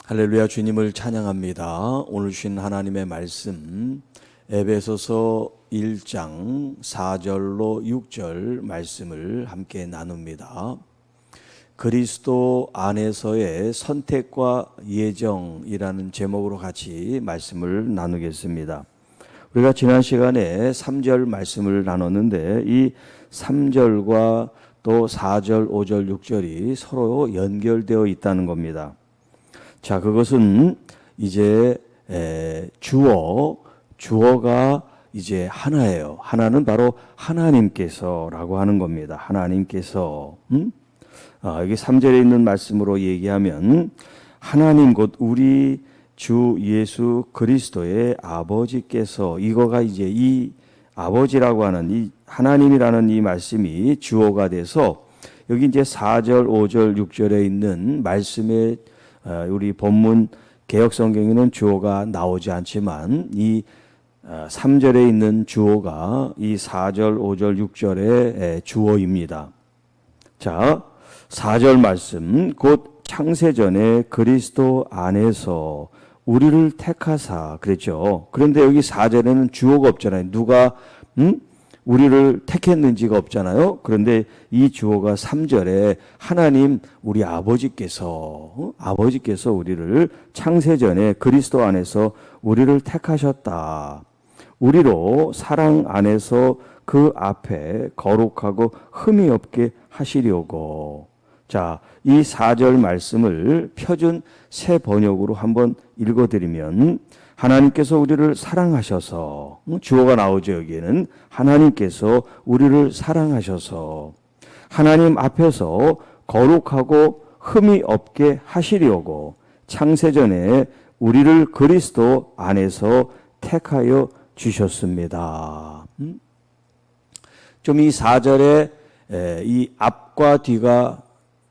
할렐루야. 주님을 찬양합니다. 오늘 주신 하나님의 말씀 에베소서 1장 4절로 6절 말씀을 함께 나눕니다. 그리스도 안에서의 선택과 예정이라는 제목으로 같이 말씀을 나누겠습니다. 우리가 지난 시간에 3절 말씀을 나눴는데 이 3절과 또 4절, 5절, 6절이 서로 연결되어 있다는 겁니다. 자, 그것은 이제 주어가 이제 하나예요. 하나는 바로 하나님께서라고 하는 겁니다. 하나님께서. 여기 3절에 있는 말씀으로 얘기하면 하나님 곧 우리 주 예수 그리스도의 아버지께서, 이거가 이제 이 아버지라고 하는 이 하나님이라는 이 말씀이 주어가 돼서 여기 이제 4절, 5절, 6절에 있는 말씀에 우리 본문 개역성경에는 주어가 나오지 않지만 이 3절에 있는 주어가 이 4절, 5절, 6절의 주어입니다. 자, 4절 말씀 곧 창세전에 그리스도 안에서 우리를 택하사 그랬죠. 그런데 여기 4절에는 주어가 없잖아요. 누가 우리를 택했는지가 없잖아요. 그런데 이 주어가 3절에 하나님 우리 아버지께서 우리를 창세전에 그리스도 안에서 우리를 택하셨다. 우리로 사랑 안에서 그 앞에 거룩하고 흠이 없게 하시려고. 자, 이 4절 말씀을 표준 새 번역으로 한번 읽어드리면 하나님께서 우리를 사랑하셔서, 주어가 나오죠. 여기에는 하나님께서 우리를 사랑하셔서 하나님 앞에서 거룩하고 흠이 없게 하시려고 창세전에 우리를 그리스도 안에서 택하여 주셨습니다. 좀 이 4절에 이 앞과 뒤가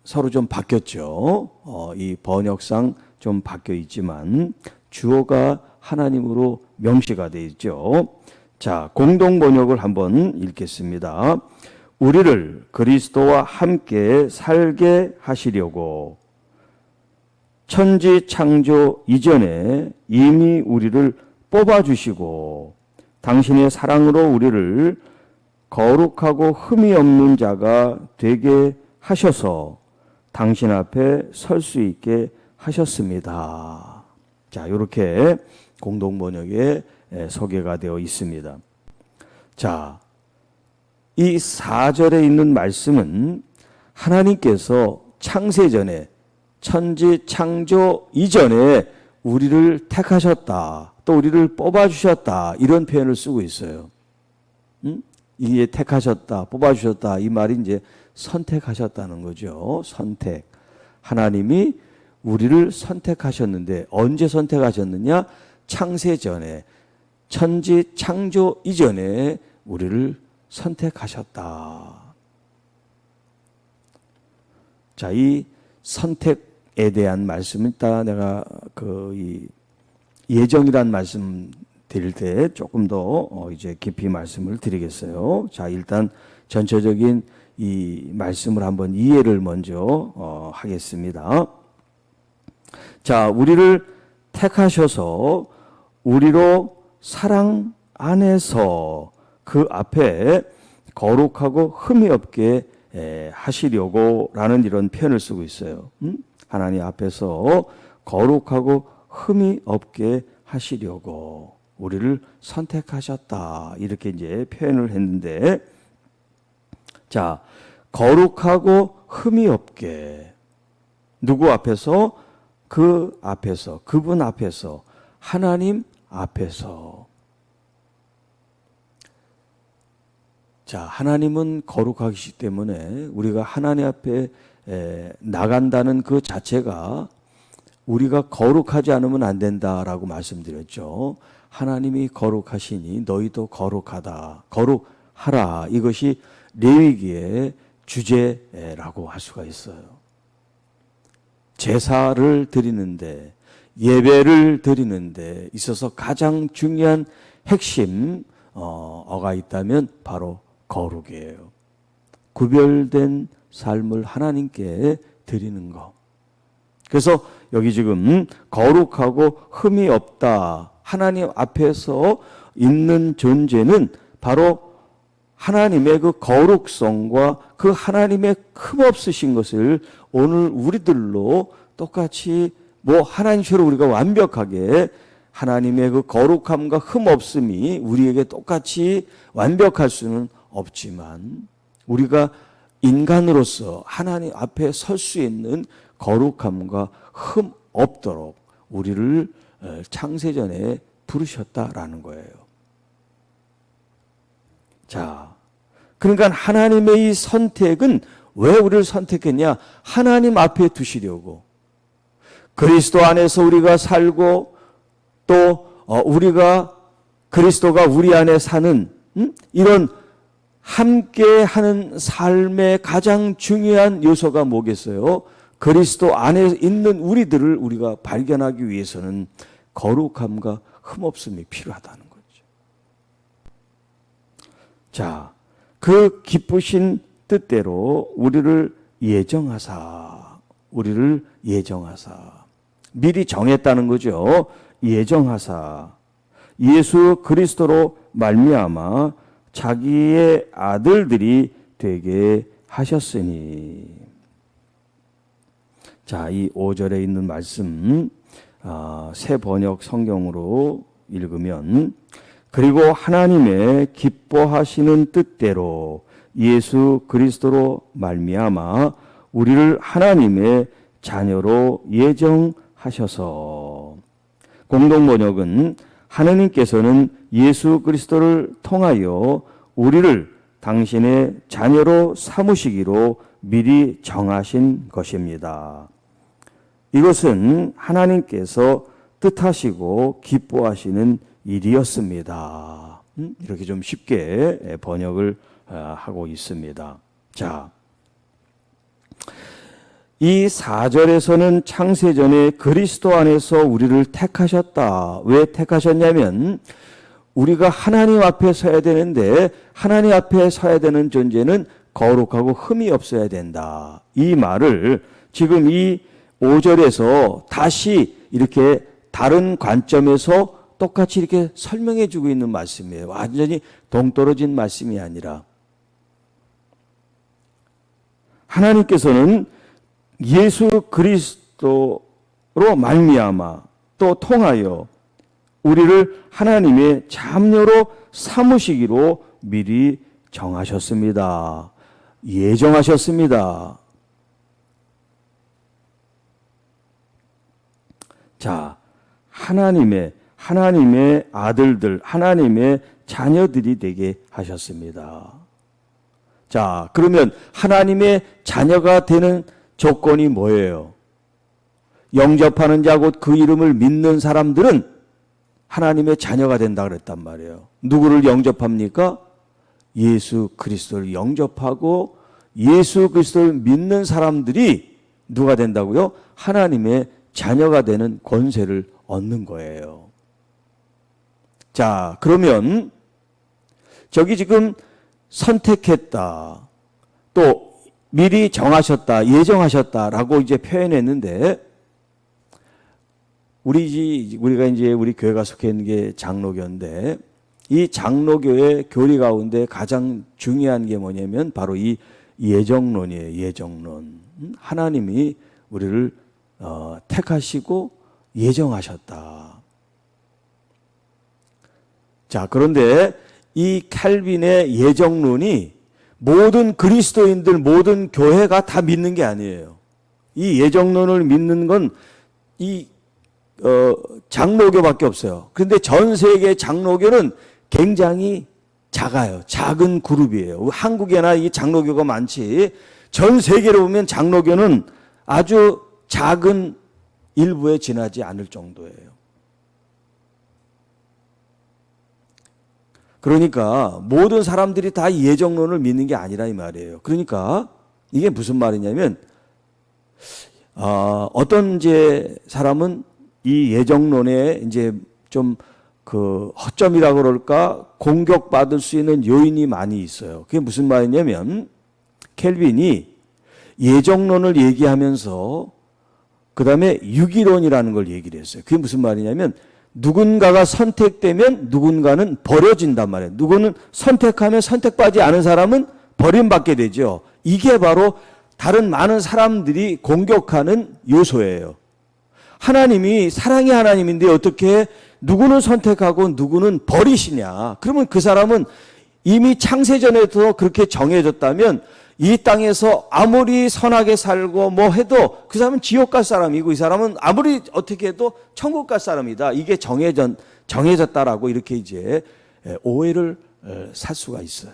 서로 좀 바뀌었죠. 이 번역상 좀 바뀌어 있지만 주어가 하나님으로 명시가 되어 있죠. 자, 공동 번역을 한번 읽겠습니다. 우리를 그리스도와 함께 살게 하시려고 천지 창조 이전에 이미 우리를 뽑아주시고 당신의 사랑으로 우리를 거룩하고 흠이 없는 자가 되게 하셔서 당신 앞에 설 수 있게 하셨습니다. 자, 이렇게 공동 번역에 소개가 되어 있습니다. 자, 이 4절에 있는 말씀은 하나님께서 창세전에 천지 창조 이전에 우리를 택하셨다. 또 우리를 뽑아주셨다. 이런 표현을 쓰고 있어요. 이게 택하셨다, 뽑아주셨다. 이 말이 이제 선택하셨다는 거죠. 선택. 하나님이 우리를 선택하셨는데 언제 선택하셨느냐? 창세전에, 천지 창조 이전에 우리를 선택하셨다. 자, 이 선택에 대한 말씀은 이따 내가 이 예정이란 말씀 드릴 때 조금 더 이제 깊이 말씀을 드리겠어요. 자, 일단 전체적인 이 말씀을 한번 이해를 먼저 하겠습니다. 자, 우리를 택하셔서 우리로 사랑 안에서 그 앞에 거룩하고 흠이 없게 하시려고 라는 이런 표현을 쓰고 있어요. 하나님 앞에서 거룩하고 흠이 없게 하시려고 우리를 선택하셨다. 이렇게 이제 표현을 했는데, 자, 거룩하고 흠이 없게 누구 앞에서? 그 앞에서, 그분 앞에서, 하나님 앞에서. 자, 하나님은 거룩하시기 때문에 우리가 하나님 앞에 나간다는 그 자체가 우리가 거룩하지 않으면 안 된다라고 말씀드렸죠. 하나님이 거룩하시니 너희도 거룩하다. 거룩하라. 이것이 레위기의 주제라고 할 수가 있어요. 제사를 드리는데, 예배를 드리는데 있어서 가장 중요한 핵심 어가 있다면 바로 거룩이에요. 구별된 삶을 하나님께 드리는 것. 그래서 여기 지금 거룩하고 흠이 없다. 하나님 앞에서 있는 존재는 바로 하나님의 그 거룩성과 그 하나님의 흠없으신 것을 오늘 우리들로 똑같이 하나님처럼 우리가 완벽하게 하나님의 그 거룩함과 흠없음이 우리에게 똑같이 완벽할 수는 없지만 우리가 인간으로서 하나님 앞에 설 수 있는 거룩함과 흠 없도록 우리를 창세전에 부르셨다라는 거예요. 자, 그러니까 하나님의 이 선택은 왜 우리를 선택했냐? 하나님 앞에 두시려고. 그리스도 안에서 우리가 살고 또 우리가 그리스도가 우리 안에 사는 이런 함께하는 삶의 가장 중요한 요소가 뭐겠어요? 그리스도 안에 있는 우리들을 우리가 발견하기 위해서는 거룩함과 흠없음이 필요하다는 거죠. 자, 그 기쁘신 뜻대로 우리를 예정하사 미리 정했다는 거죠. 예정하사 예수 그리스도로 말미암아 자기의 아들들이 되게 하셨으니. 자, 이 5절에 있는 말씀 새 번역 성경으로 읽으면 그리고 하나님의 기뻐하시는 뜻대로 예수 그리스도로 말미암아 우리를 하나님의 자녀로 예정하셔서. 공동 번역은 하나님께서는 예수 그리스도를 통하여 우리를 당신의 자녀로 삼으시기로 미리 정하신 것입니다. 이것은 하나님께서 뜻하시고 기뻐하시는 일이었습니다. 이렇게 좀 쉽게 번역을 하고 있습니다. 자, 이 4절에서는 창세전에 그리스도 안에서 우리를 택하셨다. 왜 택하셨냐면 우리가 하나님 앞에 서야 되는데 하나님 앞에 서야 되는 존재는 거룩하고 흠이 없어야 된다. 이 말을 지금 이 5절에서 다시 이렇게 다른 관점에서 똑같이 이렇게 설명해 주고 있는 말씀이에요. 완전히 동떨어진 말씀이 아니라 하나님께서는 예수 그리스도로 말미암아 또 통하여 우리를 하나님의 자녀로 삼으시기로 미리 정하셨습니다. 예정하셨습니다. 자, 하나님의 아들들, 하나님의 자녀들이 되게 하셨습니다. 자, 그러면 하나님의 자녀가 되는 조건이 뭐예요? 영접하는 자 곧 그 이름을 믿는 사람들은 하나님의 자녀가 된다 그랬단 말이에요. 누구를 영접합니까? 예수 그리스도를 영접하고 예수 그리스도를 믿는 사람들이 누가 된다고요? 하나님의 자녀가 되는 권세를 얻는 거예요. 자, 그러면 저기 지금 선택했다, 또 미리 정하셨다, 예정하셨다라고 이제 표현했는데 우리가 이제 우리 교회가 속해 있는 게 장로교인데 이 장로교의 교리 가운데 가장 중요한 게 뭐냐면 바로 이 예정론이에요. 예정론. 하나님이 우리를 택하시고 예정하셨다. 자, 그런데 이 칼빈의 예정론이 모든 그리스도인들, 모든 교회가 다 믿는 게 아니에요. 이 예정론을 믿는 건 이 장로교밖에 없어요. 그런데 전 세계 장로교는 굉장히 작아요. 작은 그룹이에요. 한국에나 이 장로교가 많지. 전 세계로 보면 장로교는 아주 작은 일부에 지나지 않을 정도예요. 그러니까 모든 사람들이 다 예정론을 믿는 게 아니라 이 말이에요. 그러니까 이게 무슨 말이냐면 어떤 이제 사람은 이 예정론에 이제 좀 그 허점이라고 그럴까 공격받을 수 있는 요인이 많이 있어요. 그게 무슨 말이냐면 켈빈이 예정론을 얘기하면서 그 다음에 유기론이라는 걸 얘기를 했어요. 그게 무슨 말이냐면 누군가가 선택되면 누군가는 버려진단 말이에요. 누구는 선택하면 선택받지 않은 사람은 버림받게 되죠. 이게 바로 다른 많은 사람들이 공격하는 요소예요. 하나님이 사랑의 하나님인데 어떻게 누구는 선택하고 누구는 버리시냐. 그러면 그 사람은 이미 창세전에도 그렇게 정해졌다면 이 땅에서 아무리 선하게 살고 뭐 해도 그 사람은 지옥 갈 사람이고 이 사람은 아무리 어떻게 해도 천국 갈 사람이다. 이게 정해졌다라고 이렇게 이제 오해를 살 수가 있어요.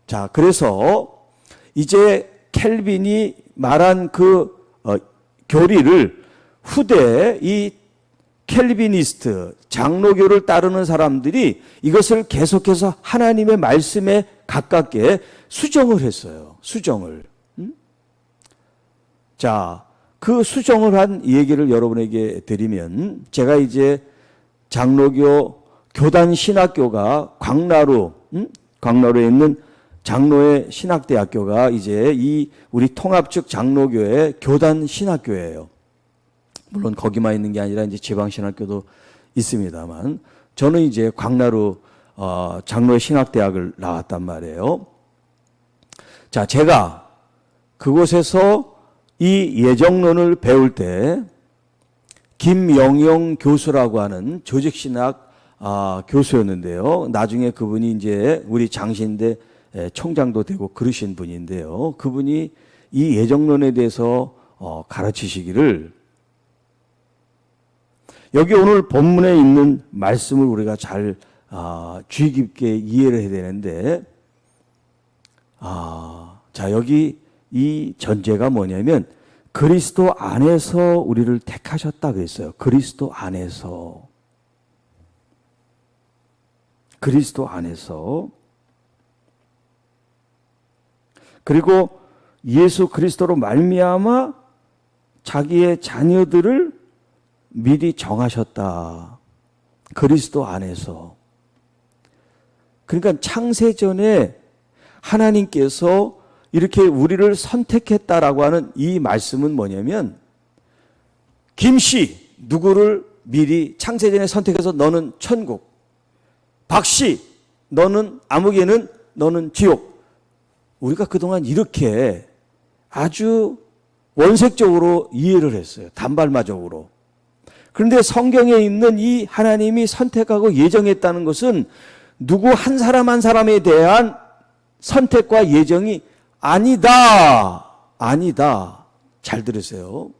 자, 그래서 이제 켈빈이 말한 그 교리를 후대 이 켈비니스트, 장로교를 따르는 사람들이 이것을 계속해서 하나님의 말씀에 가깝게 수정을 했어요. 수정을. 자, 그 수정을 한 얘기를 여러분에게 드리면 제가 이제 장로교 교단 신학교가 광나루에 있는 장로의 신학대학교가 이제 이 우리 통합측 장로교의 교단 신학교예요. 물론 거기만 있는 게 아니라 이제 지방신학교도 있습니다만 저는 이제 광나루 장로의 신학대학을 나왔단 말이에요. 자, 제가 그곳에서 이 예정론을 배울 때 김영영 교수라고 하는 조직신학 교수였는데요. 나중에 그분이 이제 우리 장신대 총장도 되고 그러신 분인데요. 그분이 이 예정론에 대해서 가르치시기를 여기 오늘 본문에 있는 말씀을 우리가 잘 주의 깊게 이해를 해야 되는데 자, 여기 이 전제가 뭐냐면 그리스도 안에서 우리를 택하셨다 그랬어요. 그리스도 안에서. 그리스도 안에서. 그리고 예수 그리스도로 말미암아 자기의 자녀들을 미리 정하셨다. 그리스도 안에서. 그러니까 창세전에 하나님께서 이렇게 우리를 선택했다라고 하는 이 말씀은 뭐냐면 김씨 누구를 미리 창세전에 선택해서 너는 천국, 박씨 너는 아무개는 너는 지옥. 우리가 그동안 이렇게 아주 원색적으로 이해를 했어요. 단발마적으로. 그런데 성경에 있는 이 하나님이 선택하고 예정했다는 것은 누구 한 사람 한 사람에 대한 선택과 예정이 아니다. 아니다. 잘 들으세요.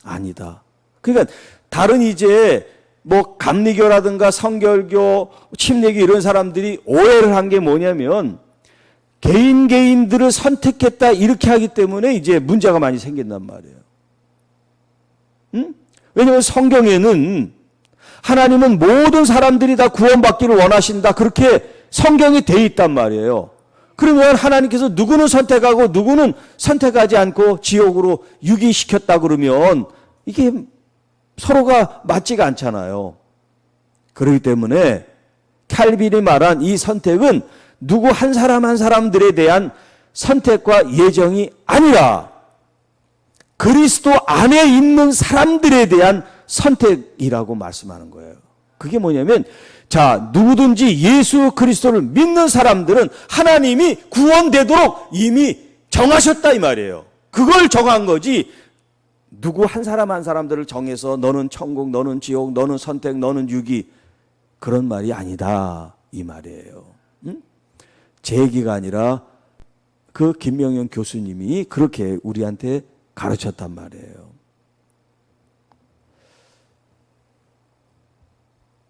아니다. 그러니까 다른 이제 뭐 감리교라든가 성결교, 침례교 이런 사람들이 오해를 한 게 뭐냐면 개인들을 선택했다 이렇게 하기 때문에 이제 문제가 많이 생긴단 말이에요. 응? 왜냐하면 성경에는 하나님은 모든 사람들이 다 구원받기를 원하신다. 그렇게 성경이 돼 있단 말이에요. 그러면 하나님께서 누구는 선택하고 누구는 선택하지 않고 지옥으로 유기시켰다 그러면 이게 서로가 맞지가 않잖아요. 그렇기 때문에 칼빈이 말한 이 선택은 누구 한 사람 한 사람들에 대한 선택과 예정이 아니라 그리스도 안에 있는 사람들에 대한 선택이라고 말씀하는 거예요. 그게 뭐냐면 자, 누구든지 예수 그리스도를 믿는 사람들은 하나님이 구원되도록 이미 정하셨다 이 말이에요. 그걸 정한 거지 누구 한 사람 한 사람들을 정해서 너는 천국, 너는 지옥, 너는 선택, 너는 유기 그런 말이 아니다 이 말이에요. 응? 제 얘기가 아니라 그 김명영 교수님이 그렇게 우리한테 가르쳤단 말이에요.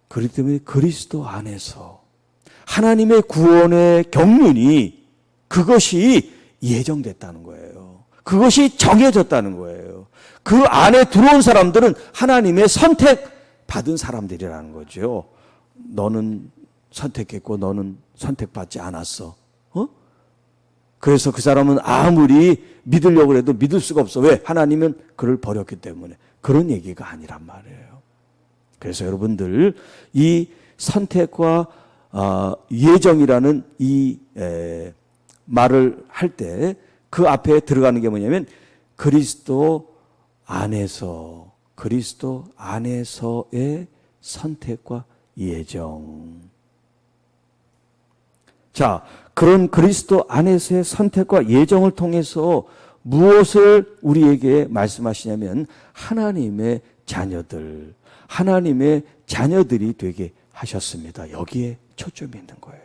그렇기 때문에 그리스도 안에서 하나님의 구원의 경륜이 그것이 예정됐다는 거예요. 그것이 정해졌다는 거예요. 그 안에 들어온 사람들은 하나님의 선택받은 사람들이라는 거죠. 너는 선택했고 너는 선택받지 않았어. 그래서 그 사람은 아무리 믿으려고 해도 믿을 수가 없어. 왜? 하나님은 그를 버렸기 때문에. 그런 얘기가 아니란 말이에요. 그래서 여러분들 이 선택과 예정이라는 이 말을 할 때 그 앞에 들어가는 게 뭐냐면 그리스도 안에서의 선택과 예정. 자, 그런 그리스도 안에서의 선택과 예정을 통해서 무엇을 우리에게 말씀하시냐면 하나님의 자녀들이 되게 하셨습니다. 여기에 초점이 있는 거예요.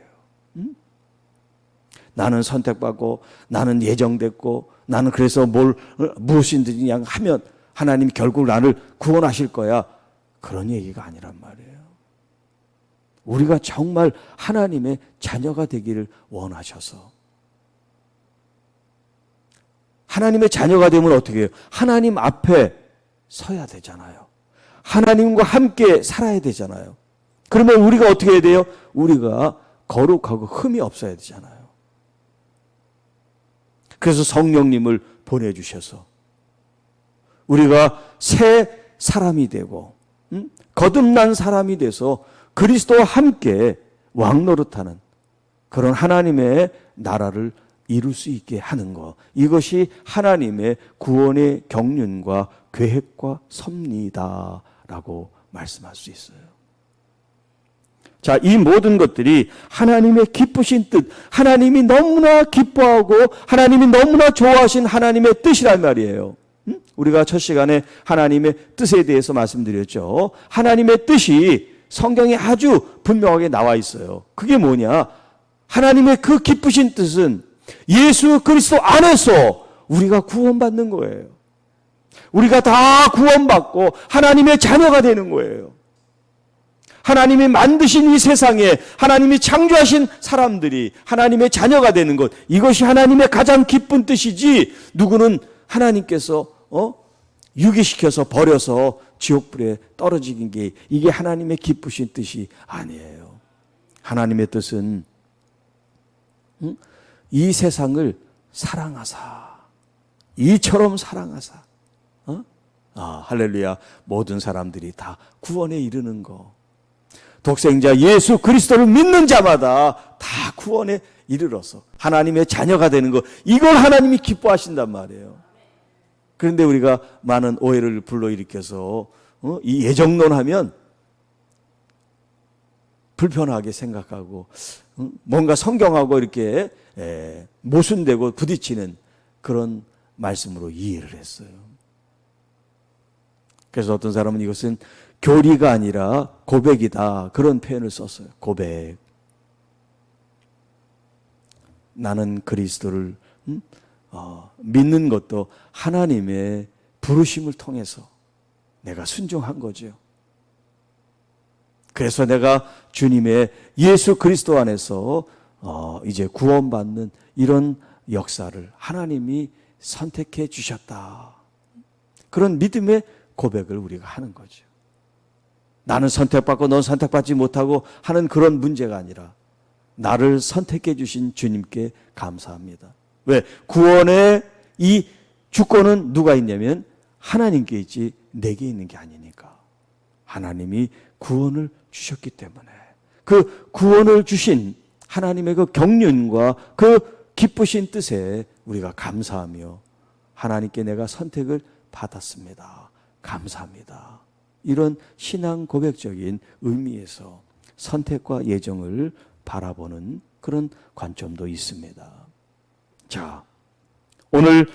나는 선택받고 나는 예정됐고 나는 그래서 무엇이든지 그냥 하면 하나님이 결국 나를 구원하실 거야. 그런 얘기가 아니란 말이에요. 우리가 정말 하나님의 자녀가 되기를 원하셔서 하나님의 자녀가 되면 어떻게 해요? 하나님 앞에 서야 되잖아요. 하나님과 함께 살아야 되잖아요. 그러면 우리가 어떻게 해야 돼요? 우리가 거룩하고 흠이 없어야 되잖아요. 그래서 성령님을 보내주셔서 우리가 새 사람이 되고 거듭난 사람이 돼서 그리스도와 함께 왕노릇하는 그런 하나님의 나라를 이룰 수 있게 하는 것. 이것이 하나님의 구원의 경륜과 계획과 섭리다라고 말씀할 수 있어요. 자, 이 모든 것들이 하나님의 기쁘신 뜻, 하나님이 너무나 기뻐하고 하나님이 너무나 좋아하신 하나님의 뜻이란 말이에요. 우리가 첫 시간에 하나님의 뜻에 대해서 말씀드렸죠. 하나님의 뜻이 성경에 아주 분명하게 나와 있어요. 그게 뭐냐? 하나님의 그 기쁘신 뜻은 예수 그리스도 안에서 우리가 구원받는 거예요. 우리가 다 구원받고 하나님의 자녀가 되는 거예요. 하나님이 만드신 이 세상에 하나님이 창조하신 사람들이 하나님의 자녀가 되는 것, 이것이 하나님의 가장 기쁜 뜻이지, 누구는 하나님께서 유기시켜서 버려서 지옥불에 떨어지는 게 이게 하나님의 기쁘신 뜻이 아니에요. 하나님의 뜻은 이 세상을 사랑하사, 이처럼 사랑하사, 할렐루야, 모든 사람들이 다 구원에 이르는 거, 독생자 예수 그리스도를 믿는 자마다 다 구원에 이르러서 하나님의 자녀가 되는 것, 이걸 하나님이 기뻐하신단 말이에요. 그런데 우리가 많은 오해를 불러일으켜서 이 예정론하면 불편하게 생각하고 뭔가 성경하고 이렇게 모순되고 부딪히는 그런 말씀으로 이해를 했어요. 그래서 어떤 사람은 이것은 교리가 아니라 고백이다, 그런 표현을 썼어요. 고백. 나는 그리스도를 믿는 것도 하나님의 부르심을 통해서 내가 순종한 거죠. 그래서 내가 주님의 예수 그리스도 안에서 이제 구원받는 이런 역사를 하나님이 선택해 주셨다. 그런 믿음의 고백을 우리가 하는 거죠. 나는 선택받고 넌 선택받지 못하고 하는 그런 문제가 아니라 나를 선택해 주신 주님께 감사합니다. 왜? 구원의 이 주권은 누가 있냐면 하나님께 있지 내게 있는 게 아니니까. 하나님이 구원을 주셨기 때문에 그 구원을 주신 하나님의 그 경륜과 그 기쁘신 뜻에 우리가 감사하며 하나님께 내가 선택을 받았습니다. 감사합니다. 이런 신앙 고백적인 의미에서 선택과 예정을 바라보는 그런 관점도 있습니다. 자, 오늘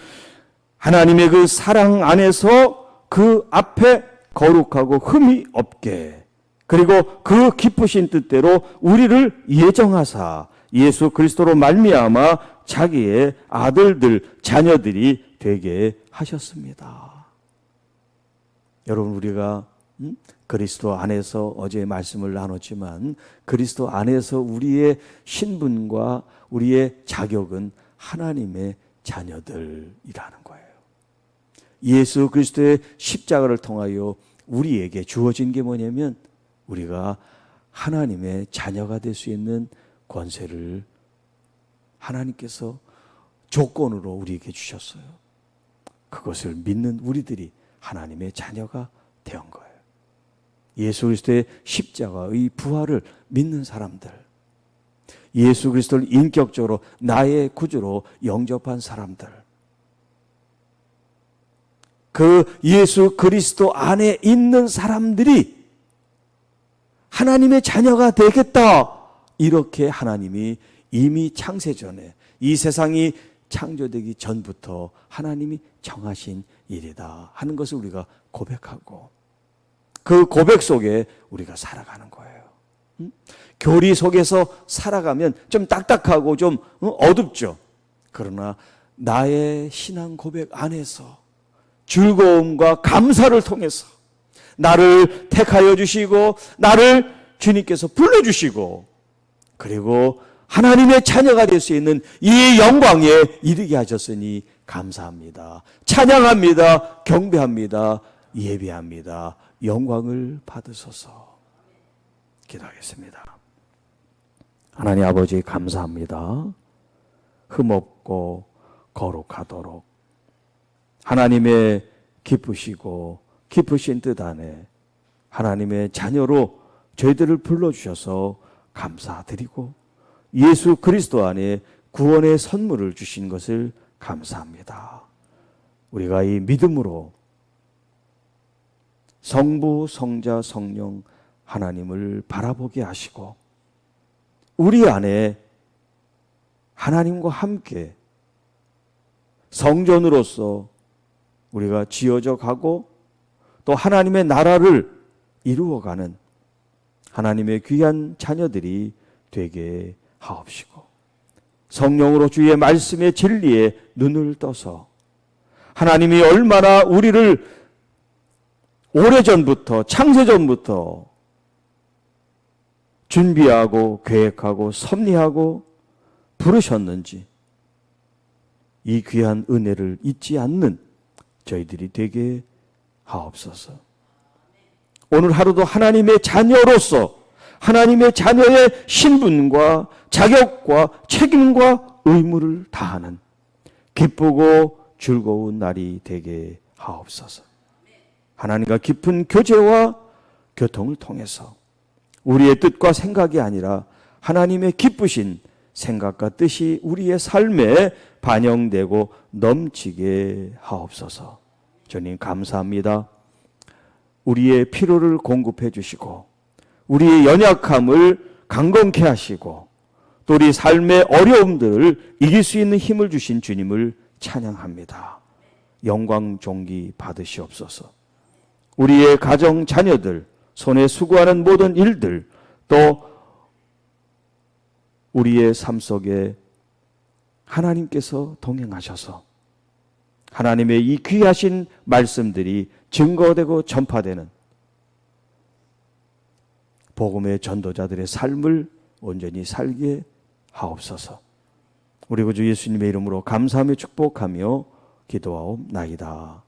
하나님의 그 사랑 안에서 그 앞에 거룩하고 흠이 없게, 그리고 그 기쁘신 뜻대로 우리를 예정하사 예수 그리스도로 말미암아 자기의 아들들, 자녀들이 되게 하셨습니다. 여러분, 우리가 그리스도 안에서 어제 말씀을 나눴지만 그리스도 안에서 우리의 신분과 우리의 자격은 하나님의 자녀들이라는 거예요. 예수 그리스도의 십자가를 통하여 우리에게 주어진 게 뭐냐면 우리가 하나님의 자녀가 될 수 있는 권세를 하나님께서 조건으로 우리에게 주셨어요. 그것을 믿는 우리들이 하나님의 자녀가 된 거예요. 예수 그리스도의 십자가의 부활을 믿는 사람들, 예수 그리스도를 인격적으로 나의 구주로 영접한 사람들, 그 예수 그리스도 안에 있는 사람들이 하나님의 자녀가 되겠다. 이렇게 하나님이 이미 창세전에, 이 세상이 창조되기 전부터 하나님이 정하신 일이다 하는 것을 우리가 고백하고, 그 고백 속에 우리가 살아가는 거예요. 교리 속에서 살아가면 좀 딱딱하고 좀 어둡죠. 그러나 나의 신앙 고백 안에서 즐거움과 감사를 통해서 나를 택하여 주시고, 나를 주님께서 불러주시고, 그리고 하나님의 자녀가 될 수 있는 이 영광에 이르게 하셨으니 감사합니다. 찬양합니다. 경배합니다. 예배합니다. 영광을 받으소서. 기도하겠습니다. 하나님 아버지 감사합니다. 흠없고 거룩하도록 하나님의 기쁘시고 깊으신 뜻 안에 하나님의 자녀로 저희들을 불러주셔서 감사드리고, 예수 그리스도 안에 구원의 선물을 주신 것을 감사합니다. 우리가 이 믿음으로 성부, 성자, 성령 하나님을 바라보게 하시고, 우리 안에 하나님과 함께 성전으로서 우리가 지어져 가고 또 하나님의 나라를 이루어가는 하나님의 귀한 자녀들이 되게 하옵시고, 성령으로 주의 말씀의 진리에 눈을 떠서 하나님이 얼마나 우리를 오래전부터, 창세전부터 준비하고 계획하고 섭리하고 부르셨는지 이 귀한 은혜를 잊지 않는 저희들이 되게 하옵소서. 오늘 하루도 하나님의 자녀로서 하나님의 자녀의 신분과 자격과 책임과 의무를 다하는 기쁘고 즐거운 날이 되게 하옵소서. 하나님과 깊은 교제와 교통을 통해서 우리의 뜻과 생각이 아니라 하나님의 기쁘신 생각과 뜻이 우리의 삶에 반영되고 넘치게 하옵소서. 주님 감사합니다. 우리의 필요를 공급해 주시고 우리의 연약함을 강건케 하시고 또 우리 삶의 어려움들을 이길 수 있는 힘을 주신 주님을 찬양합니다. 영광 존귀 받으시옵소서. 우리의 가정 자녀들, 손에 수고하는 모든 일들, 또 우리의 삶 속에 하나님께서 동행하셔서 하나님의 이 귀하신 말씀들이 증거되고 전파되는 복음의 전도자들의 삶을 온전히 살게 하옵소서. 우리 구주 예수님의 이름으로 감사하며 축복하며 기도하옵나이다.